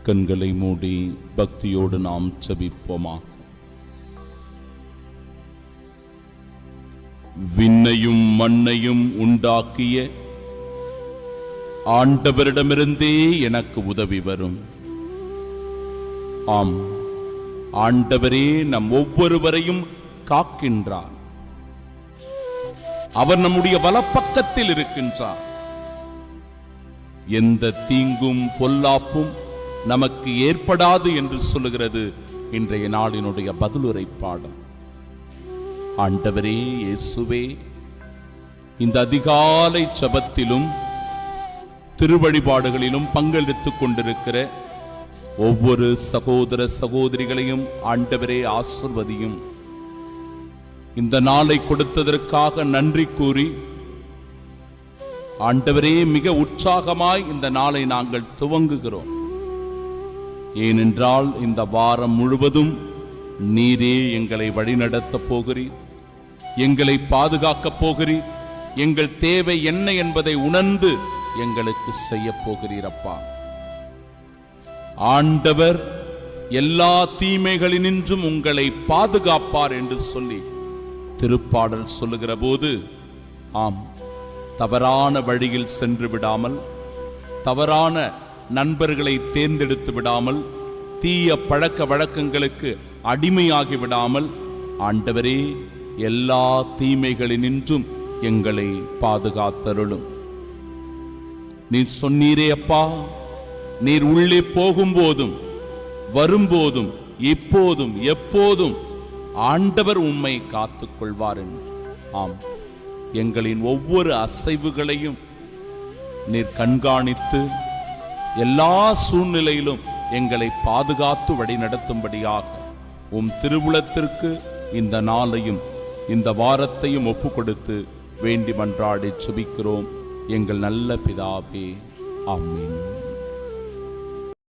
கண்களை மூடி பக்தியோடு நாம் ஜெபிப்போமாக. விண்ணையும் மண்ணையும் உண்டாக்கிய ஆண்டவரிடமிருந்தே எனக்கு உதவி வரும். ஆம், ஆண்டவரே நம் ஒவ்வொருவரையும் காக்கின்றார். அவர் நம்முடைய வலப்பக்கத்தில் இருக்கின்றார். எந்த தீங்கும் பொல்லாப்பும் நமக்கு ஏற்படாது என்று சொல்லுகிறது இன்றைய நாளினுடைய பதிலுரை பாடம். ஆண்டவரே இயேசுவே, இந்த அதிகாலை ஜெபத்திலும் திருவழிபாடுகளிலும் பங்கெடுத்துக் கொண்டிருக்கிற ஒவ்வொரு சகோதர சகோதரிகளையும் ஆண்டவரே ஆசீர்வதியும். இந்த நாளை கொடுத்ததற்காக நன்றி கூறி ஆண்டவரே மிக உற்சாகமாய் இந்த நாளை நாங்கள் துவங்குகிறோம். ஏனென்றால் இந்த வாரம் முழுவதும் நீரே எங்களை வழிநடத்தப் போகிறீர், எங்களை பாதுகாக்கப் போகிறீர், எங்கள் தேவை என்ன என்பதை உணர்ந்து எங்களுக்கு செய்ய போகிறீரப்பா. ஆண்டவர் எல்லா தீமைகளினின்றும் உங்களை பாதுகாப்பார் என்று சொல்லி திருப்பாடல் சொல்லுகிற போது, ஆம், தவறான வழியில் சென்று விடாமல், தவறான நண்பர்களை தேர்ந்தெடுத்து விடாமல், தீய பழக்க வழக்கங்களுக்கு அடிமையாகி விடாமல், ஆண்டவரே எல்லா தீமைகளினின்றும் எங்களை பாதுகாத்தருளும். நீர் சொன்னீரே அப்பா, நீர் உள்ளே போகும்போதும் வரும்போதும் இப்போதும் எப்போதும் ஆண்டவர் உம்மை காத்துக் கொள்வார் என்று. ஆம், எங்களின் ஒவ்வொரு அசைவுகளையும் நீர் கண்காணித்து எல்லா சூழ்நிலையிலும் எங்களை பாதுகாத்து வழி நடத்தும்படியாக உம் திருவுளத்திற்கு இந்த நாளையும் இந்த வாரத்தையும் ஒப்பு கொடுத்து வேண்டி மன்றாடி ஜெபிக்கிறோம் எங்கள் நல்ல பிதாவே. ஆமென்.